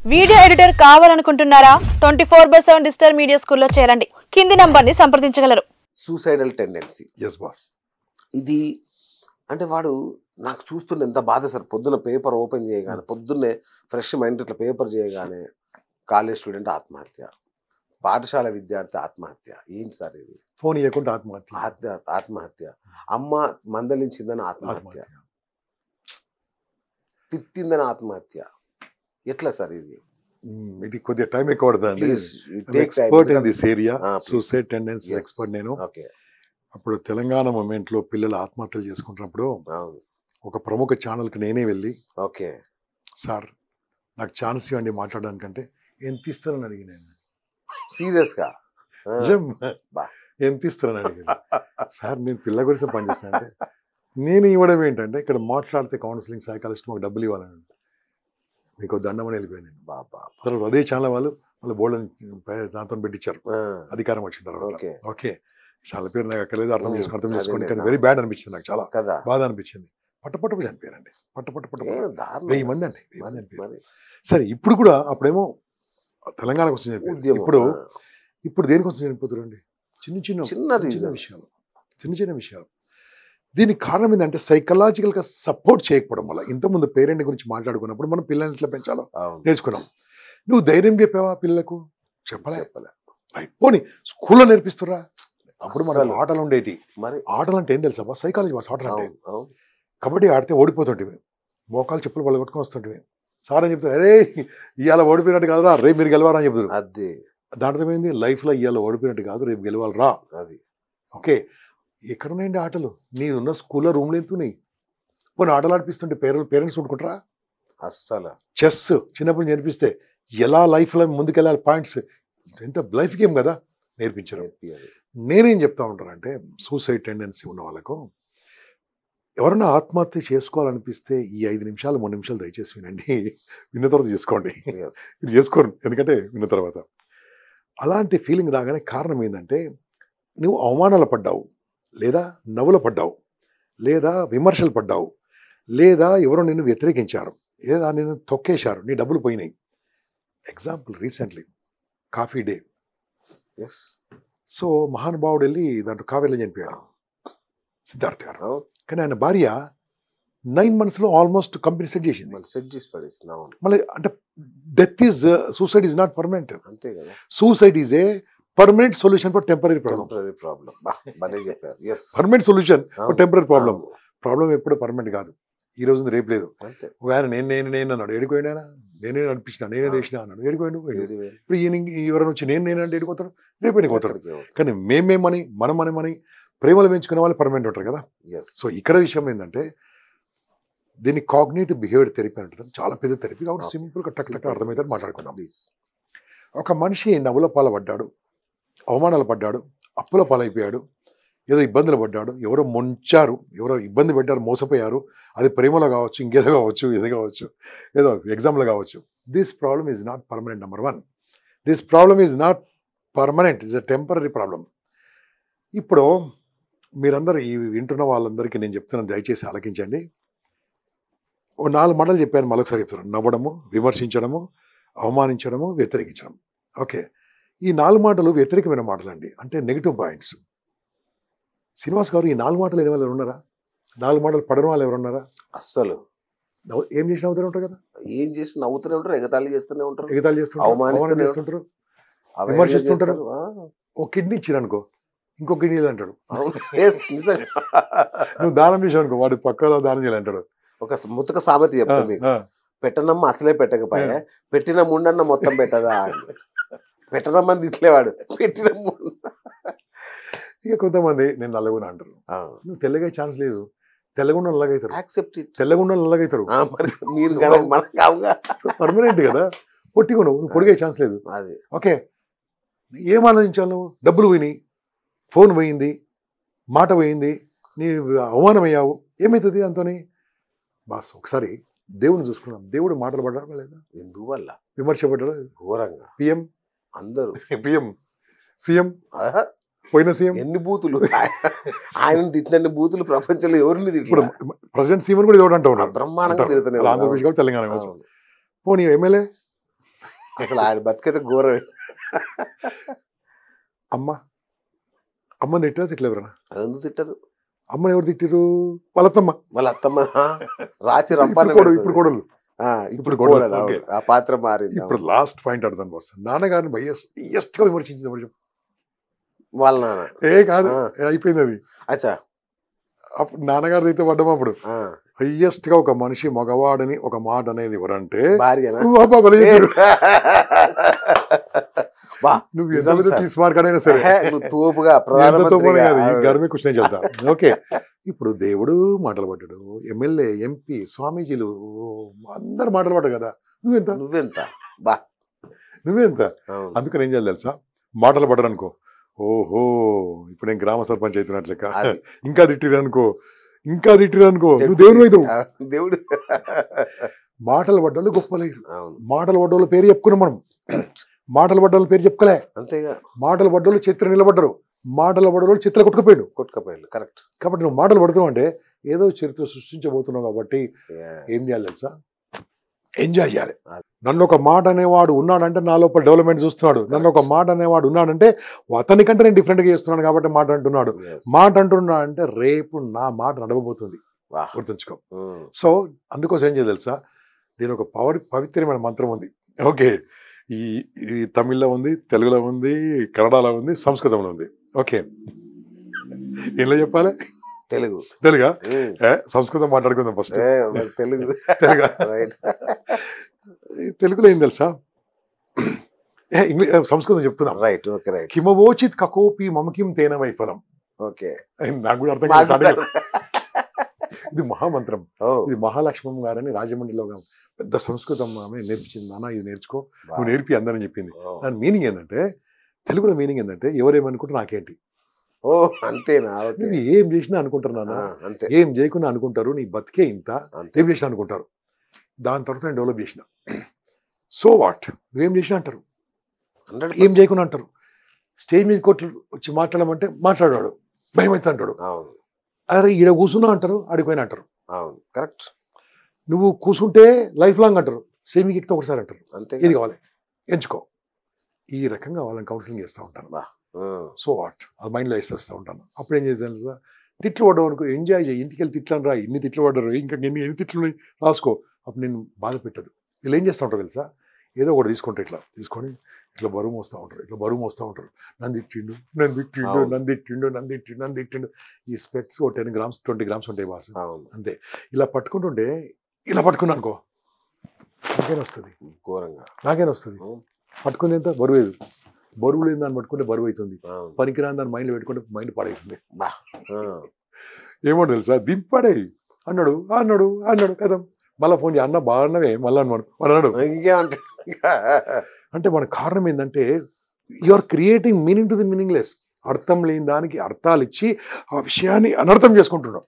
Video editor కావాలనుకుంటున్నారా? 24/7 digital media స్కూల్లో చేరండి. కింది నంబర్ని సంప్రదించగలరు. Suicidal tendency. Yes boss. ఇది అంటే వాడు నాకు చూస్తుండే ఎంత బాధ సార్. పొద్దున్న పేపర్ ఓపెన్ చేయగానే, పొద్దున్నే ఫ్రెష్ మైండ్ ఇట్లా పేపర్ చేయగానే కాలేజ్ స్టూడెంట్ ఆత్మహత్య, పాఠశాల విద్యార్థి ఆత్మహత్య. ఏంటి సార్ ఇది? ఫోన్ ఇవ్వకుండా ఆత్మహత్య. ఆత్మహత్య. అమ్మ మందలించిందని ఆత్మహత్య, తిట్టిందని ఆత్మహత్య. ఎట్లా సార్ ఇది? ఇది కొద్దిగా టైం ఎక్కువ పడుతుంది. Expert in this area, suicide tendency expert నేను. అప్పుడు తెలంగాణ మూమెంట్ లో పిల్లలు ఆత్మహత్యలు చేసుకుంటున్నప్పుడు ఒక ప్రముఖ ఛానల్కి నేనే వెళ్ళి, ఓకే సార్ నాకు ఛాన్స్ ఇవ్వండి మాట్లాడడానికంటే, ఎంత ఇస్తారని అడిగినాను. సీరియస్ గా ఎంత ఇస్తారని అడిగాను. సార్ నేను పిల్ల గురించి పనిచేస్తాను అంటే, నేను ఇవ్వడం ఏంటంటే ఇక్కడ మాట్లాడితే కౌన్సిలింగ్ సైకాలజిస్ట్ మాకు డబ్బులు ఇవ్వాలని, మీకు దండమని వెళ్ళిపోయాను. బాబా. తర్వాత అదే ఛానల్ వాళ్ళు బోర్డు దాంతో పెట్టించారు అధికారం వచ్చిన తర్వాత. ఓకే చాలా పేరు నాకు అక్కర్లేదు, అర్థం చేసుకోండి. కానీ వెరీ బ్యాడ్ అనిపించింది నాకు, చాలా బాధ అనిపించింది. పట్టపట్టుకు చనిపోయారండి, పట్టపట్టు 1000 మంది అండి, 1000 మంది చనిపోయారు. సరే ఇప్పుడు కూడా అప్పుడేమో తెలంగాణ కోసం చనిపోయారు, ఇప్పుడు దేనికోసం చనిపోతారండి? చిన్న చిన్న విషయాలు. దీనికి కారణం ఏంటంటే సైకలాజికల్గా సపోర్ట్ చేయకపోవడం వల్ల. ఇంతకుముందు పేరెంట్ గురించి మాట్లాడుకున్నప్పుడు మనం పిల్లల్ని ఎట్లా పెంచాలో నేర్చుకున్నాం. నువ్వు ధైర్యం చెప్పావా పిల్లలకు? చెప్పలే. రైట్, పోనీ స్కూల్లో నేర్పిస్తురా? అప్పుడు మన ఆటలు ఉండేటి. మరి ఆటలు అంటే ఏం తెలుసా? Psychology boss. ఆటలు అంటే కబడ్డీ ఆడితే ఓడిపోతుంటే మోకాలు చెప్పులు వాళ్ళు కొట్టుకొని వస్తుంటే సార్ అని చెప్తారు, అరే ఇవాళ ఓడిపోయినట్టు కాదురా, రేపు మీరు గెలవారా అని చెప్తారు. అది దాంట్లో ఏమైంది? లైఫ్లో ఇవాళ ఓడిపోయినట్టు కాదు, రేపు గెలవాలరా. అది ఓకే. ఎక్కడున్నాయండి ఆటలు? నీవున్న స్కూల్లో రూమ్లు ఎంతున్నాయి? పోనీ ఆటలు ఆడిపిస్తుంటే పేరెంట్స్ ఊడుకుంటారా? అస్సలు. చెస్ చిన్నప్పుడు నేర్పిస్తే ఎలా లైఫ్లో ముందుకెళ్ళాలి, పాయింట్స్ ఎంత లైఫ్ గేమ్ కదా, నేర్పించారు. నేనేం చెప్తా ఉంటానంటే, సూసైడ్ టెండెన్సీ ఉన్న వాళ్ళకు ఎవరన్నా ఆత్మహత్య చేసుకోవాలనిపిస్తే ఈ 5 నిమిషాలు 3 నిమిషాలు దయచేసి వినండి. విన్న తర్వాత చేసుకోండి. ఇది చేసుకోరు, ఎందుకంటే విన్న తర్వాత అలాంటి ఫీలింగ్ రాగానే కారణం ఏంటంటే, నువ్వు అవమానాలు పడ్డావు, లేదా నవ్వులు పడ్డావు, లేదా విమర్శలు పడ్డావు, లేదా ఎవరో నిన్ను వ్యతిరేకించారు, లేదా నిన్ను తొక్కేశారు, నీ డబ్బులు పోయినాయి. Example recently coffee day. So మహానుభావుడు వెళ్ళి దాంట్లో కావేలో చనిపోయాడు సిద్ధార్థ్ గారు. కానీ ఆయన భార్య 9 months ఆల్మోస్ట్ కంపెనీ సెట్ చేసింది. మళ్ళీ అంటే death is suicide is not permanent. అంతే కదా, suicide is a permanent solution for temporary problem. Permanent solution for temporary problem. Problem ఎప్పుడు పర్మనెంట్ కాదు, ఈ రోజు రేపు లేదు. ఆయన నేను అన్నాడు, ఏడిపోయినా నేనే అనిపించిన, నేనే చేసిన అన్నాడు, ఏడిపోయాడు. ఇప్పుడు ఈయన ఎవరైనా వచ్చి నేనంటే ఏడిపోతాడు, రేపు ఏడిపోతాడు. కానీ మేమేమని మనమని ప్రేమలు పెంచుకునే వాళ్ళు పర్మనెంట్ ఉంటారు కదా. సో ఇక్కడ విషయం ఏంటంటే, దీన్ని కాగ్నిటివ్ బిహేవియర్ థెరపీ అంటారు. చాలా పెద్ద థెరపీ కాబట్టి సింపుల్గా టక్ అర్థమైతే మాట్లాడుకుందాం. ఒక మనిషి నవ్వుల పాలపడ్డాడు, అవమానాలు పడ్డాడు, అప్పుల పాలైపోయాడు, ఏదో ఇబ్బందులు పడ్డాడు, ఎవరో ముంచారు, ఎవరో ఇబ్బంది పెట్టారు, మోసపోయారు. అది ప్రేమలో కావచ్చు, ఇంకేదో కావచ్చు, ఏదో కావచ్చు, ఏదో ఎగ్జామ్లో కావచ్చు. This problem is not permanent. Number 1, this problem is not permanent, is a temporary problem. ఇప్పుడు మీరందరూ ఈ వింటున్న వాళ్ళందరికీ నేను చెప్తున్నాను, దయచేసి ఆలకించండి. ఓ 4 మాటలు చెప్పాను, మరొకసారి చెప్తున్నాను. నవ్వడము, విమర్శించడము, అవమానించడము, వ్యతిరేకించడం. ఓకే, ఈ 4 మాటలు వ్యతిరేకమైన మాటలండి, అంటే నెగిటివ్ పాయింట్స్. శ్రీనివాస్ గారు, ఈ 4 మాటలు లేని వాళ్ళు ఎవరున్నారా? 4 మాటలు పడని వాళ్ళు ఎవరున్నారా? అస్సలు. ఏం చేసి నవ్వుతూనే ఉంటారు కదా, ఏం చేసి నవ్వుతూనే ఉంటారు, ఎగతాళి చేస్తూనే ఉంటారు, అవమానం చేస్తుంటారు, విమర్శిస్తుంటారు. ఓ కిడ్నీ ఇచ్చిరనుకో, ఇంకో కిడ్నీ అంటాడు. నువ్వు దానం చేసావు అనుకో, వాడు పక్కలో దానం చేయాలంటాడు. ఒక ముతక సామెత చెప్తా మీకు, పెట్టనమ్మ అసలే పెట్టకపోయా, పెట్టిన ముండన్న మొత్తం పెట్టదా, పెట్టనమ్మని తిట్లేవాడు, పెట్టిన ముండ. ఇక కొంతమంది నేను నల్లగున్నా అంటారు. నువ్వు తెల్లగా ఛాన్స్ లేదు, తెల్లగుండ నల్లగైతారు, తెల్లగుండ నల్లగైతారు. పర్మనెంట్ కదా, పొట్టిగా నువ్వు పొడిగే ఛాన్స్ లేదు. ఓకే, ఏం ఆలోచించాలి నువ్వు? డబ్బులు పోయినాయి, ఫోన్ పోయింది, మాట పోయింది, నీ అవమానం అయ్యావు, ఏమవుతుంది అంతని? బాస్ ఒకసారి దేవుని చూసుకున్నాం, దేవుడు మాటలు పడ్డారా లేదా? ఎందువల్ల విమర్శ పడ్డారా? ఘోరంగా. పిఎం అందరూ, పిఎం సీఎం, పోయిన సీఎం ఎన్ని బూతులు, ఆయన తిట్టినన్ని బూతులు ప్రపంచంలో ఎవరిని తిట్టారు? ప్రెసిడెంట్ సీఎం కూడా ఎవరు అంటూ ఉన్నారు, బ్రహ్మాండంగా తిరుగుతున్నారు. ఆంధ్రప్రదేశ్ కావచ్చు, తెలంగాణ కావచ్చు. పోనీ ఎమ్మెల్యే అసలు ఆడ బతికైతే ఘోరం. అమ్మని తిట్టారా తిట్టలేవరన్నా? అది ఎందుకు తిట్టరు? అమ్మని ఎవరు తిట్టారు? వాళ్ళత్తమ్మ. వాళ్ళ అత్తమ్మ రాచి రంపాన ఇప్పుడు కోడలు. ఇప్పుడు కోడలు. ఆ పాత్ర మారింది. ఇప్పుడు లాస్ట్ పాయింట్ అడతాను బాస్. నాన్నగారిని హైయెస్ట్ గా విమర్శించింది ఎవరు? వాళ్ళ నాన్న. కాదు, అయిపోయింది అది. అచ్చా, అప్పుడు నాన్నగారు తిట్టే పడ్డం. అప్పుడు హైయెస్ట్ గా ఒక మనిషి మగవాడని ఒక మాట అనేది ఎవరంటే భార్యనా? నువ్వు ఎంత తీసుమార్కడైనా సరే తోపుగా గర్మే కృష్ణ చెప్తా. ఓకే, ఇప్పుడు దేవుడు మాటలు పడ్డాడు, ఎమ్మెల్యే, ఎంపీ, స్వామీజీలు అందరు మాటలు పడ్డాడు కదా. నువ్వెంత అందుకని ఏం చేయాలి తెలుసా? మాటలు పడ్డాడు అనుకో, ఓహో ఇప్పుడు నేను గ్రామ సర్పంచ్ అవుతున్నట్లెక్క. ఇంకా తిట్టిరనుకో నువ్వు దేవుడు అవుతావు. దేవుడు మాటలు పడ్డాళ్ళు గొప్పలేరు. మాటలు పడ్డోళ్ళ పేరు చెప్పుకున్నాం మనం. మాటలు పడ్డోళ్ళ పేరు చెప్పుకోలే. అంతేగా. మాటలు పడ్డోళ్ళు చిత్ర నిలబడ్డరు, మాటలు పడ్డోళ్ళు చిత్ర కొట్టుకుపోయాడు. కరెక్ట్. కాబట్టి నువ్వు మాటలు పడుతున్నావు అంటే ఏదో చరిత్ర సృష్టించబోతున్నావు. కాబట్టి ఏం చేయాలి తెలుసా? ఎంజాయ్ చేయాలి. నన్ను ఒక మాట అనేవాడు ఉన్నాడంటే నా లోపల డెవలప్మెంట్ చూస్తున్నాడు. నన్ను ఒక మాట అనేవాడు ఉన్నాడంటే అతనికంటే నేను డిఫరెంట్గా చేస్తున్నాను కాబట్టి మాట అంటున్నాడు. మాట అంటున్నా అంటే రేపు నా మాట నడవబోతుంది, గుర్తుంచుకో. సో అందుకోసం ఏం చేయాలి తెలుసా? దీని ఒక పవిత్రమైన మంత్రం ఉంది. ఓకే, ఈ తమిళ్లో ఉంది, తెలుగులో ఉంది, కన్నడలో ఉంది, సంస్కృతంలో ఉంది. ఓకే, ఏం చెప్పాలి? తెలుగా? సంస్కృతం మాట్లాడుకుందాం ఫస్ట్. తెలుగులో ఏం తెలుసా? సంస్కృతం చెప్తున్నాం. Right, okay, right. కిమవోచిత్ కకోపి మమకిం తేన వైఫలం. ఓకే, నాకు కూడా అర్థం కాదు. ఇది మహామంత్రం. ఇది మహాలక్ష్మమ్మ గారని రాజమండ్రిలో పెద్ద సంస్కృతం ఆమె నేర్పించింది. నాన్న ఇది నేర్చుకో, నువ్వు నేర్పి అందరని చెప్పింది. దాని మీనింగ్ ఏంటంటే, తెలుగులో మీనింగ్ ఏంటంటే, ఎవరేమనుకుంటే నాకేంటి, ఓ అంతేనా? నువ్వు ఏం చేసినా అనుకుంటారు నాన్న, ఏం చేయకుండా అనుకుంటారు, నీ బతికే ఇంత, ఏం చేసినా అనుకుంటారు. దాని తర్వాత నేను డెవలప్ చేసిన. సో వాట్, నువ్వేం చేసినా అంటారు, ఏం చేయకుండా అంటారు. స్టేజ్ మీద కొట్లు వచ్చి మాట్లాడమంటే మాట్లాడాడు, భయం అయితే అంటాడు. అరే ఈడ కూర్చున్నా అంటారు, ఆడిపోయినా అంటారు. కరెక్ట్. నువ్వు కూర్చుంటే లైఫ్ లాంగ్ అంటారు, సేమ్ మీకు ఎక్కితే ఒకసారి అంటారు. అంతే. ఏది కావాలి ఎంచుకో. ఈ రకంగా వాళ్ళని కౌన్సిలింగ్ చేస్తూ ఉంటాను. సో వాట్, అది మైండ్లో వేసేస్తూ ఉంటాను. అప్పుడు ఏం చేస్తాను సార్, తిట్లు పడ్డావు అనుకో, ఎంజాయ్ చేయి, ఇంటికి వెళ్ళి తిట్లను రా, ఇన్ని తిట్లు పడ్డారు, ఇంకా ఎన్ని తిట్లు ఉన్నాయి రాసుకో. అప్పుడు నేను బాధ పెట్టదు. వీళ్ళు ఏం చేస్తూ ఉంటారు తెలుసా? ఏదో ఒకటి తీసుకుంటారు, ఇట్లా తీసుకొని ఇట్లా బరువు మోస్తూ ఉంటారు. నన్ను తిట్టిండు. ఈ స్పెక్ట్స్ ఒక 10 grams 20 grams ఉంటాయి బాస్, అంతే. ఇలా పట్టుకుంటుంటే ఇలా పట్టుకున్నా అనుకో, నాకేనా వస్తుంది, ఘోరంగా నాకేనా వస్తుంది. పట్టుకుంది ఎంత బరువు, బరువు లేని దాన్ని పట్టుకుంటే బరువు అవుతుంది, పనికిరాని దాన్ని మైండ్లో పెట్టుకుంటే మైండ్ పడవుతుంది. ఏమో తెలుసా, దింపడే అన్నాడు కదా. మళ్ళీ ఫోన్ చేయ, అన్న బాగున్నవే మళ్ళీ అన్నాడు. ఇంకేమంటే అంటే మన కారణం ఏంటంటే, you are creating meaning to the meaningless. అర్థం లేని దానికి అర్థాలు ఇచ్చి ఆ విషయాన్ని అనర్థం చేసుకుంటున్నాం.